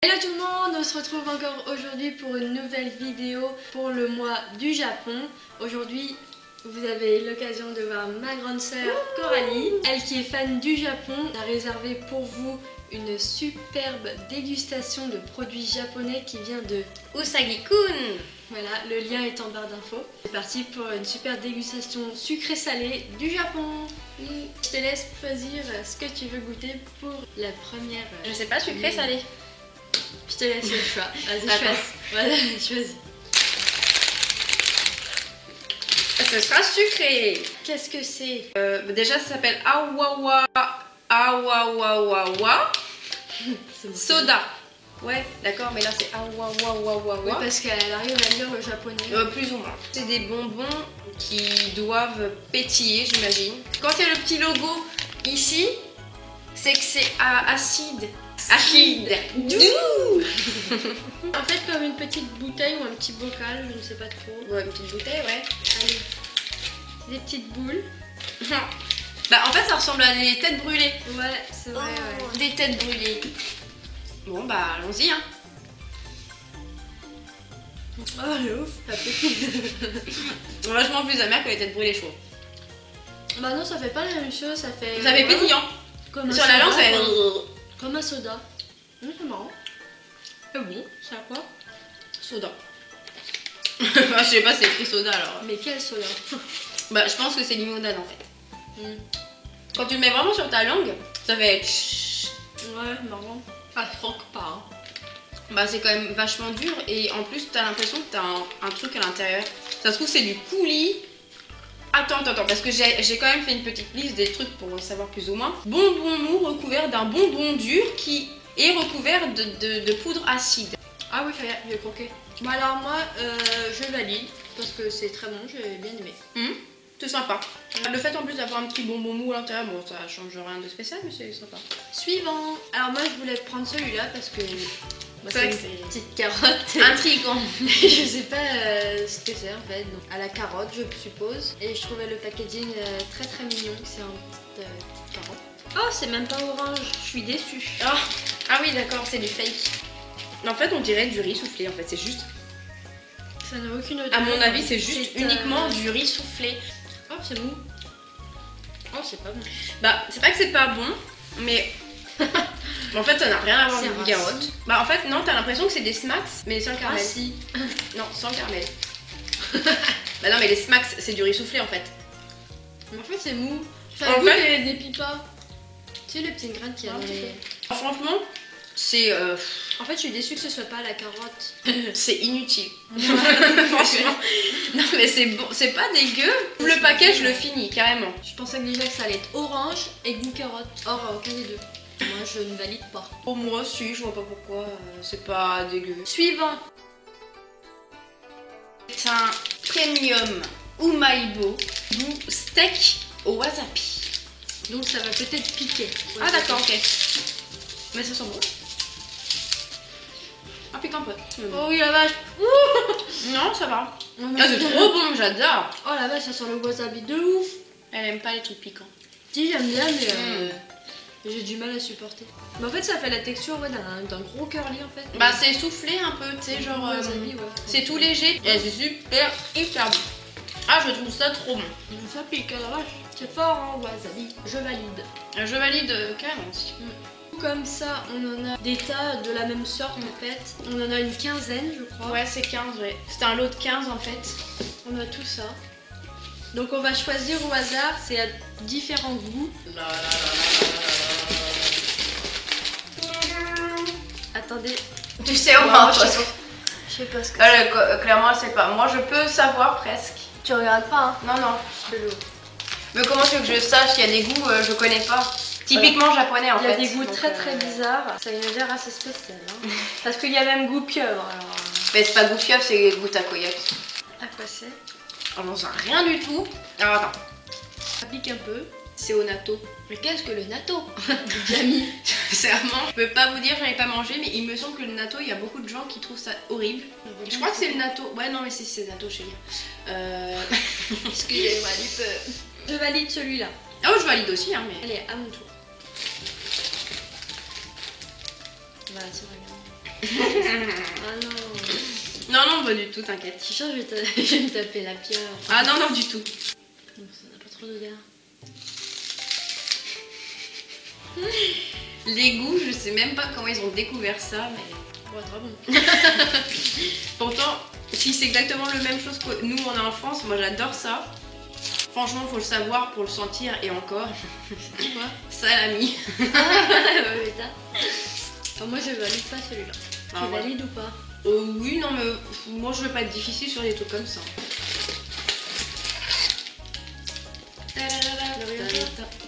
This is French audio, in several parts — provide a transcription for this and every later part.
Hello tout le monde, on se retrouve encore aujourd'hui pour une nouvelle vidéo pour le mois du Japon. Aujourd'hui, vous avez l'occasion de voir ma grande sœur Coralie. Elle qui est fan du Japon a réservé pour vous une superbe dégustation de produits japonais qui vient de Usagi-kun. Voilà, le lien est en barre d'infos. C'est parti pour une super dégustation sucrée-salée du Japon. Je te laisse choisir ce que tu veux goûter pour la première. Je sais pas, sucré-salé. Je te laisse le choix. Vas-y, choisis. Voilà, choisis. Ce sera sucré. Qu'est-ce que c'est? Déjà, ça s'appelle Awawa Soda. Ouais, d'accord, mais là c'est Awawa. Oui, parce qu'elle arrive à lire le japonais. Plus ou moins. C'est des bonbons qui doivent pétiller, j'imagine. Quand il y a le petit logo ici, c'est que c'est acide. Acide. Doux. En fait, comme une petite bouteille ou un petit bocal, je ne sais pas trop. Ouais, une petite bouteille, ouais. Allez, des petites boules. Bah en fait ça ressemble à des têtes brûlées. Ouais, c'est vrai, ouais. Des têtes brûlées. Bon bah allons-y hein. Oh le ouf, ça fait Vachement plus amer que les têtes brûlées chaud. Bah non, ça fait pas la même chose, ça fait... Ça fait pétillant. Comme sur la langue ça fait... Comme un soda. C'est marrant. C'est bon. C'est à quoi? Soda. Je sais pas, c'est écrit soda alors. Mais quel soda? Bah je pense que c'est limonade en fait. Quand tu le mets vraiment sur ta langue, ça fait... Ouais, marrant. Ça croque pas. Hein. Bah c'est quand même vachement dur et en plus t'as l'impression que t'as un truc à l'intérieur. Ça se trouve c'est du coulis. Attends, parce que j'ai quand même fait une petite liste des trucs pour savoir plus ou moins. Bonbon mou recouvert d'un bonbon dur qui est recouvert de poudre acide. Ah oui, ça y est, j'ai croqué. Bah alors moi, je valide parce que c'est très bon, j'ai bien aimé. C'est sympa. Le fait en plus d'avoir un petit bonbon mou à l'intérieur, bon ça change rien de spécial mais c'est sympa. Suivant. Alors moi je voulais prendre celui-là parce que c'est vrai que c'est une petite carotte. Intriguant. Je sais pas ce que c'est en fait. Donc, à la carotte je suppose. Et je trouvais le packaging très mignon. C'est une petite carotte. Oh, c'est même pas orange. Je suis déçue. Oh. Ah oui d'accord, c'est du fake. En fait on dirait du riz soufflé en fait, c'est juste... Ça n'a aucune odeur. À mon avis c'est juste uniquement du riz soufflé. Oh c'est mou. Oh c'est pas bon. Bah c'est pas que c'est pas bon, mais... en fait ça n'a rien à voir avec une carotte. Bah en fait non, t'as l'impression que c'est des smacks mais sans caramel. Ah si. Non, sans caramel. Bah non mais les smacks c'est du riz soufflé en fait. En fait c'est mou. Ça en goûte fait... des pipas. Tu sais les petites graines qu'il y a dans les... Franchement c'est... En fait je suis déçue que ce soit pas la carotte. C'est inutile. Franchement. Non mais c'est bon, c'est pas dégueu. Le paquet je le finis carrément. Je pensais que déjà que ça allait être orange et goût carotte. Or aucun des deux. Moi je ne valide pas. Pour moi si, je vois pas pourquoi c'est pas dégueu. Suivant. C'est un premium Umaibo goût steak au wasabi. Donc ça va peut-être piquer. Ah d'accord, ok. Mais ça sent bon. Ah pique un peu. Oh oui la vache. Non ça va. Oh, Ah c'est trop bon, j'adore. Oh la vache, ça sent le wasabi de ouf. Elle aime pas les trucs piquants. Si j'aime bien mais j'ai du mal à supporter. Mais en fait ça fait la texture ouais, d'un gros curly en fait. Bah c'est soufflé un peu, tu sais genre... wasabi, ouais. C'est tout léger et c'est super hyper bon. Ah je trouve ça trop bon. Ça pique la vache. C'est fort hein wasabi. Je valide. Je valide carrément aussi. Comme ça, on en a des tas de la même sorte en fait. On en a une quinzaine, je crois. Ouais, c'est 15, ouais. C'était un lot de 15 en fait. On a tout ça. Donc on va choisir au hasard, c'est à différents goûts. Attendez. Tu sais au moins, de toute façon. Je sais pas ce que clairement, elle sait pas. Moi, je peux savoir presque. Tu regardes pas hein? Non, non. Mais comment tu veux que je sache? Il y a des goûts, je connais pas. Typiquement japonais en fait. Il y a des goûts très bizarres. Ça a une odeur assez spéciale. Hein. Parce qu'il y a même goût pieuvre. Alors... Mais c'est pas goût pieuvre, c'est goût takoyaki. À quoi c'est? J'en sais rien du tout. Alors attends. Ça pique un peu. C'est au natto. Mais qu'est-ce que le natto? Jamie. Sincèrement, je peux pas vous dire, j'en ai pas mangé, mais il me semble que le natto, il y a beaucoup de gens qui trouvent ça horrible. Je crois que c'est le natto. Ouais, non, mais c'est le natto chez moi. Excusez-moi du peu. Je valide celui-là. Ah, oh, je valide aussi, hein, mais. Allez, à mon tour. Voilà, c'est vrai. Ah non. Non, non, pas du tout, t'inquiète. Je suis sûre que je vais me taper la pierre. Ah non, non, du tout. Donc ça n'a pas trop d'odeur. Les goûts, je sais même pas comment ils ont découvert ça, mais... Ouais, très bon. Pourtant, si c'est exactement la même chose que nous on a en France, moi j'adore ça. Franchement, faut le savoir pour le sentir et encore. Quoi? Salami. Ouais, ça. Oh, moi je valide pas celui-là. Ah, Tu ouais. valides ou pas? Oui, non, mais moi je veux pas être difficile sur des trucs comme ça.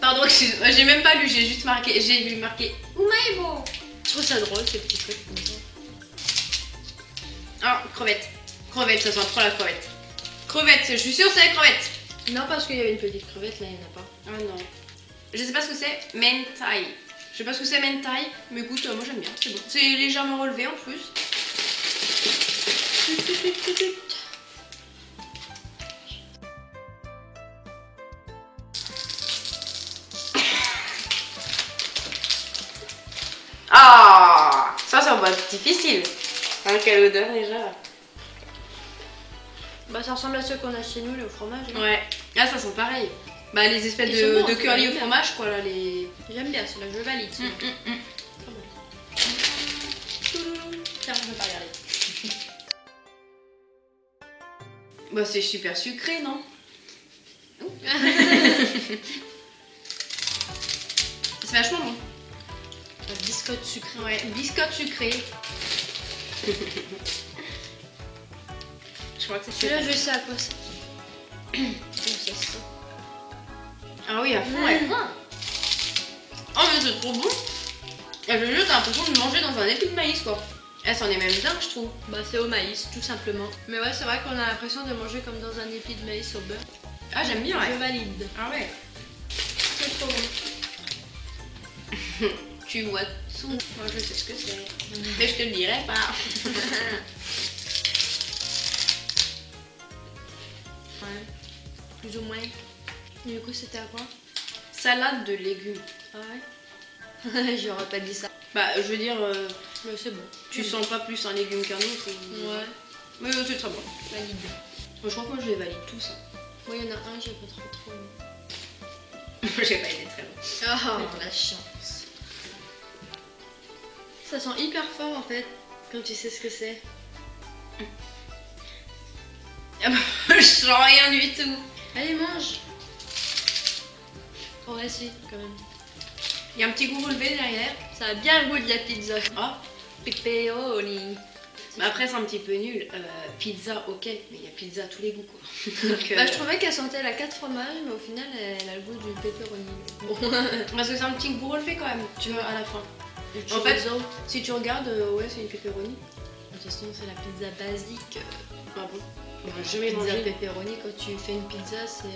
Pardon, excuse-moi, j'ai même pas lu, j'ai juste marqué, j'ai lu marqué Umaibo. Je trouve ça drôle ces petits trucs comme ça. Ah, crevette. Crevette, ça sent trop la crevette. Crevette, je suis sûre que c'est la crevette. Non, parce qu'il y avait une petite crevette, là il n'y en a pas. Ah non. Je sais pas ce que c'est, mentai. Je sais pas ce que c'est mentai, mais écoute, moi j'aime bien, c'est bon. C'est légèrement relevé en plus. Ah, ça va être difficile. Hein, quelle odeur déjà. Bah ça ressemble à ceux qu'on a chez nous, le fromage. Hein. Ouais, là ça sent pareil. Bah les espèces Ils sont bons, de curly j'aime au bien. fromage quoi là, les... J'aime bien celui-là, je valide. Celui-là. Tiens, je vais pas regarder. Bah c'est super sucré, non? C'est vachement bon. La biscotte sucrée. Ouais, biscotte sucrée. Je crois que c'est Celui-là, je sais à quoi c'est. Comment ça se sent. Ah oui, à fond, ouais. Oh mais c'est trop bon. Et je jure, t'as l'impression de manger dans un épi de maïs quoi. Elle s'en est même dingue je trouve. Bah c'est au maïs, tout simplement. Mais ouais, c'est vrai qu'on a l'impression de manger comme dans un épi de maïs au beurre. Ah j'aime bien Je ouais. valide. Ah ouais. C'est trop bon. Tu vois tout. Moi je sais ce que c'est. Mais je te le dirai pas. Ouais. Plus ou moins. Et du coup, c'était à quoi? Salade de légumes. Ah ouais. J'aurais pas dit ça. Bah je veux dire, Mais c'est bon. tu sens pas plus un légume qu'un autre. Ouais. Mais c'est très bon. Valide. Je crois que moi je les valide tous. Moi, il y en a un, j'ai pas trop. J'ai pas été très bon. Oh, la chance. Ça sent hyper fort en fait, quand tu sais ce que c'est. Ah bah, je sens rien du tout. Allez, mange. Ouais, si, quand même. Il y a un petit goût relevé derrière. Ça a bien le goût de la pizza. Ah. Pepperoni. Mais après c'est un petit peu nul. Pizza ok, mais il y a pizza à tous les goûts quoi. Donc, Bah, je trouvais qu'elle sentait la 4 fromages, mais au final, elle a le goût du pepperoni. Bon. Parce que c'est un petit goût relevé quand même, tu vois, à la fin. En fait, si tu regardes, ouais, c'est une pepperoni. de toute façon, c'est la pizza basique. Ah bon? Je vais Pizza manger. pepperoni, quand tu fais une pizza, c'est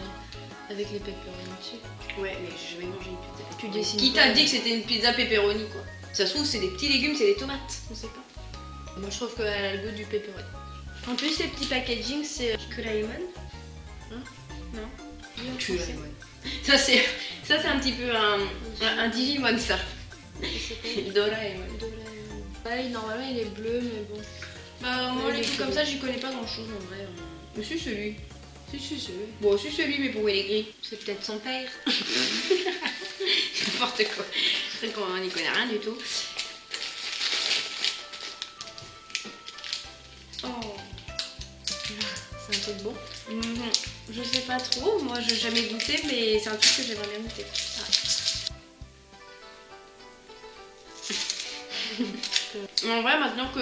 avec les pepperoni dessus. Ouais, mais je vais manger une pizza. Tu dessines Qui pas. t'a dit que c'était une pizza pepperoni quoi? Ça se trouve, c'est des petits légumes, c'est des tomates. On sait pas. Moi, je trouve qu'elle a le goût du pepperoni. En plus, les petits packaging, c'est. Que la lemon? Hein? Non. Tu Que la lemon. Ça, c'est un petit peu un Digimon ça. Doraemon. Ouais, normalement, il est bleu, mais bon. Bah, moi, Ouais, les il est trucs bleu. comme ça, j'y connais pas grand chose en vrai. Mais c'est celui. Si, celui. Bon, c'est celui, mais pourquoi il est gris? C'est peut-être son père. N'importe quoi. C'est qu'on n'y connaît rien du tout. Oh. C'est un truc bon. Je sais pas trop, moi j'ai jamais goûté, mais c'est un truc que j'aimerais bien goûter. Ah. En vrai, maintenant que.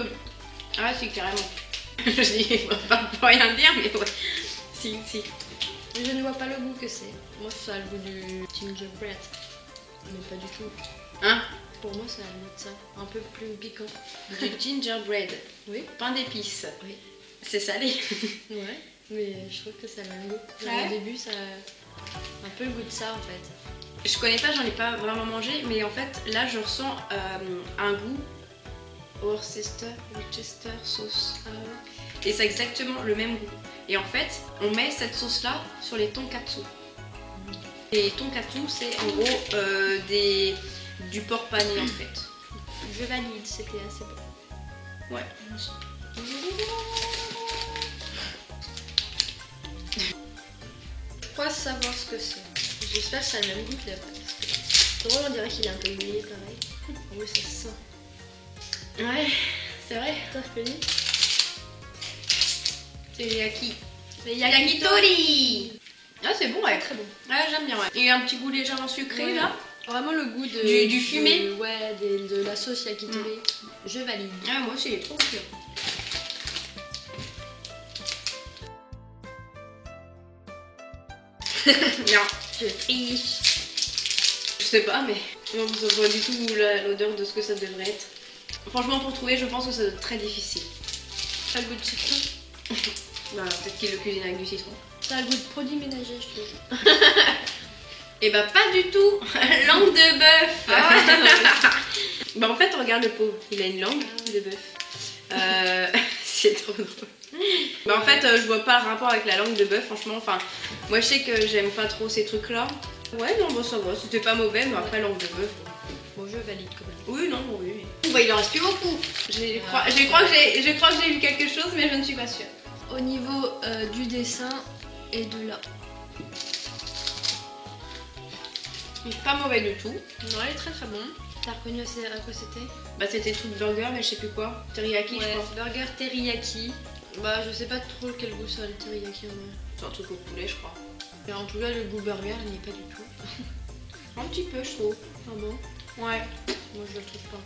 Ah, si, carrément. Je dis, pas pour rien dire, mais ouais. Si. Je ne vois pas le goût que c'est. Moi, ça a le goût du gingerbread. Mais pas du tout. Hein? Pour moi, ça a le goût de ça. Un peu plus piquant. Du gingerbread. Oui. Pain d'épices. Oui. C'est salé. Ouais. Mais je trouve que ça a le même goût. Ouais. Au début, ça a un peu le goût de ça en fait. Je connais pas, j'en ai pas vraiment mangé, mais en fait, là, je ressens un goût Worcester sauce. Et c'est exactement le même goût. Et en fait, on met cette sauce-là sur les tonkatsu. Les tonkatsu, c'est en gros du porc pané en fait. Je valide, c'était assez bon. Ouais. Je crois savoir ce que c'est. J'espère que ça a le même goût que la pâte. C'est drôle, on dirait qu'il est un peu mouillé pareil. Oui, ça se sent. Ouais, c'est vrai. T'as reconnu? C'est yaki. Mais Yakitori. Ah, c'est bon, ouais. Très bon. Ouais, j'aime bien, ouais. Il y a un petit goût légèrement sucré, Ouais. là. Vraiment le goût de, Du fumé. Ouais, de la sauce yakitori. Je valide. Ah, moi aussi, il est trop bien. Non, Je triche. je sais pas, mais on ne voit du tout l'odeur de ce que ça devrait être. Franchement, pour trouver, je pense que ça doit être très difficile. Ça a le goût de citron. Bah, peut-être qu'il le cuisine avec du citron. Ça a le goût de produit ménager, je te jure. Et bah, pas du tout. Langue de bœuf. Bah, en fait, regarde le pauvre. Il a une langue de bœuf. C'est trop drôle. Bah, en fait, je vois pas le rapport avec la langue de bœuf, franchement. Enfin, moi, je sais que j'aime pas trop ces trucs-là. Ouais, non, bon, ça va. C'était pas mauvais, mais après, langue de bœuf. Bon, je valide quand même. Oui, non, oui. Bah, il en reste plus beaucoup. Je crois que j'ai vu quelque chose, mais je ne suis pas sûre. Au niveau du dessin et de là. Il est pas mauvais du tout. Non, il est très très bon. T'as reconnu à quoi c'était? Bah, c'était truc burger, mais je sais plus quoi. Teriyaki, je Ouais, crois. burger teriyaki. Bah, je sais pas trop quel goût ça a le teriyaki en vrai. C'est un truc au poulet, je crois. Mais en tout cas, le goût burger, il n'y est pas du tout. Un petit peu, je trouve. Ah bon? Ouais. Moi, je le trouve pas.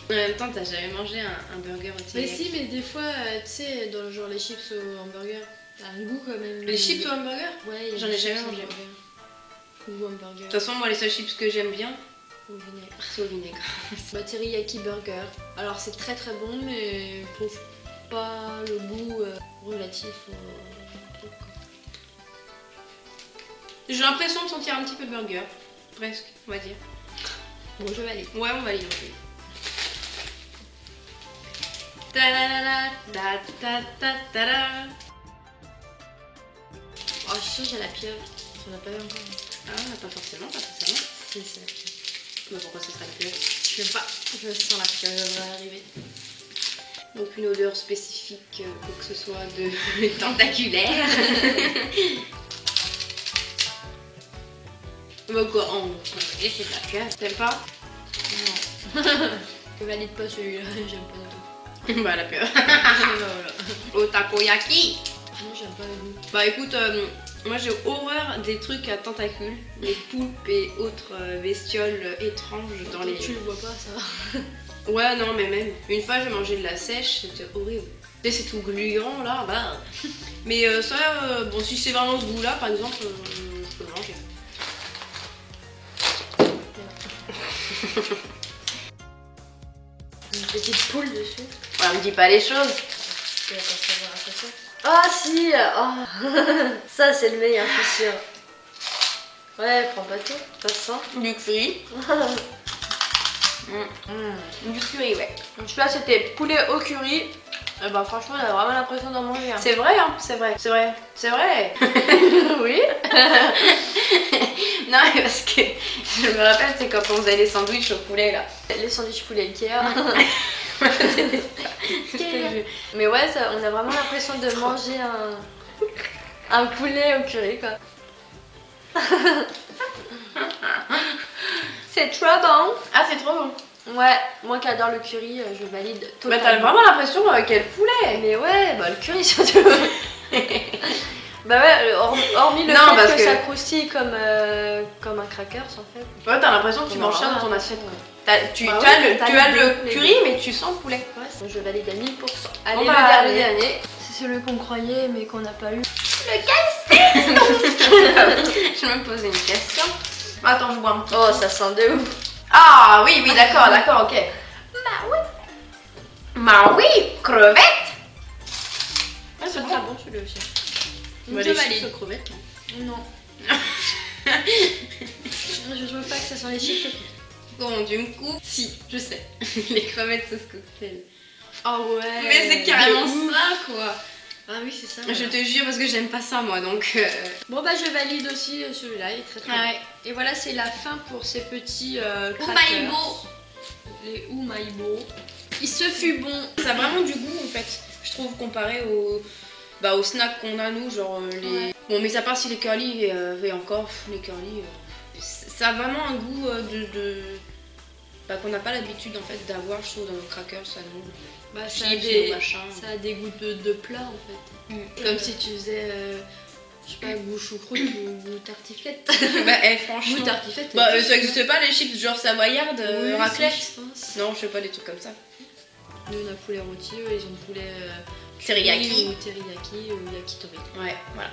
En même temps, t'as jamais mangé un burger au Mais teriyaki? si, mais des fois, tu sais, dans genre les chips au hamburger, t'as un goût quand même. Les chips au hamburger? Ouais, il y a J'en des ai jamais chips au mangé. hamburger. Ou hamburger. De toute façon, moi, les seuls chips que j'aime bien, Au vinaigre. c'est au vinaigre. Bah, teriyaki burger. Alors, c'est très très bon, mais je trouve pas le goût relatif au truc, quoi. J'ai l'impression de sentir un petit peu de burger. Presque, on va dire. Bon, je valide. Ouais, on va aller manger. Ta-la-la-la, ta-ta-ta-ta-la. Oh, je sais, j'ai la pieuvre. On n'a pas eu encore. Ah, pas forcément, pas forcément. Si, c'est la pieuvre. Mais pourquoi ça serait la pieuvre? Je sais pas. Je sens la pieuvre arriver. Donc une odeur spécifique pour que ce soit de tentaculaire. Bah quoi, c'est de la pieuvre. T'aimes pas? Non. Je valide pas celui-là, j'aime pas du tout. Bah la pieuvre. Voilà. Au takoyaki. Non, j'aime pas le goût. Bah écoute, moi j'ai horreur des trucs à tentacules, les poulpes et autres bestioles étranges dans les... Tu le vois pas, ça. Ouais, non, mais même. Une fois j'ai mangé de la sèche, c'était horrible. Tu sais, c'est tout gluant là, bah. Mais ça, bon, si c'est vraiment ce goût-là, par exemple, je peux le manger. Une petite poule dessus. Ouais, on me dit pas les choses. Tu vas pas savoir à quoi ça. Ah si, oh. Ça c'est le meilleur, je suis sûre. Ouais, prends pas tout, pas ça. Du curry. Du curry, ouais. Donc là c'était poulet au curry. Et bah franchement, on a vraiment l'impression d'en manger. Hein. C'est vrai, hein, c'est vrai, c'est vrai, c'est vrai. Oui. Non, mais parce que je me rappelle, c'est quand on faisait les sandwichs au poulet là. Les sandwichs poulet Ikea. Mais ouais, ça, on a vraiment l'impression de manger un poulet au curry quoi. C'est trop bon. Ah, c'est trop bon. Ouais, moi qui adore le curry, je valide Bah, totalement. t'as vraiment l'impression quel poulet. Mais ouais, bah le curry surtout. Bah ouais, hormis le Non, fait parce que que ça croustille comme un crackers en fait. Ouais, t'as l'impression que tu Comme manges ça un dans ton rat. assiette. Tu Bah as ouais, le, t'as tu as les le deux, curry, les deux. mais tu sens le poulet. Ouais, moi je valide à 1000%. Allez, On le va aller. dernier. C'est celui qu'on croyait mais qu'on n'a pas eu. Je me posais une question. Attends, je bois un petit. Oh, ça sent de ouf. Ah oui, oui, d'accord, d'accord, ok. Bah oui, crevette. Ah, c'est très bon celui-là aussi. Bah, Je les valide. chips aux crevettes. Non. Je trouve pas que ça sent les chips. Bon, du coup, si, je sais. Les crevettes sauce cocktail. Ah ouais. Mais c'est carrément de ouf. ça, quoi. Ah oui, c'est ça. Je te jure, parce que j'aime pas ça, moi, donc... Bon bah je valide aussi celui-là, il est très très Ouais. bon. Et voilà, c'est la fin pour ces petits Oh crackers. my god. les Umaibo. Il se fut bon. Ça a vraiment du goût en fait, je trouve, comparé aux snacks qu'on a nous, genre les... Ouais. Bon, mais à part si les curly et encore, les curly, ça a vraiment un goût qu'on n'a pas l'habitude en fait d'avoir, je trouve, dans nos crackers, ça nous. Bah, Ça a des goûts de plat en fait. Comme si tu faisais, je sais pas, goût choucroute ou goût tartiflette. Bah, franchement. Goût tartiflette. Bah, ça n'existe pas les chips genre savoyarde, Oui, raclette. si, je pense. Non, je sais pas des trucs comme ça. Nous on a poulet rôti, eux ils ont poulet Teriyaki ou teriyaki ou yakitori. Ouais, voilà.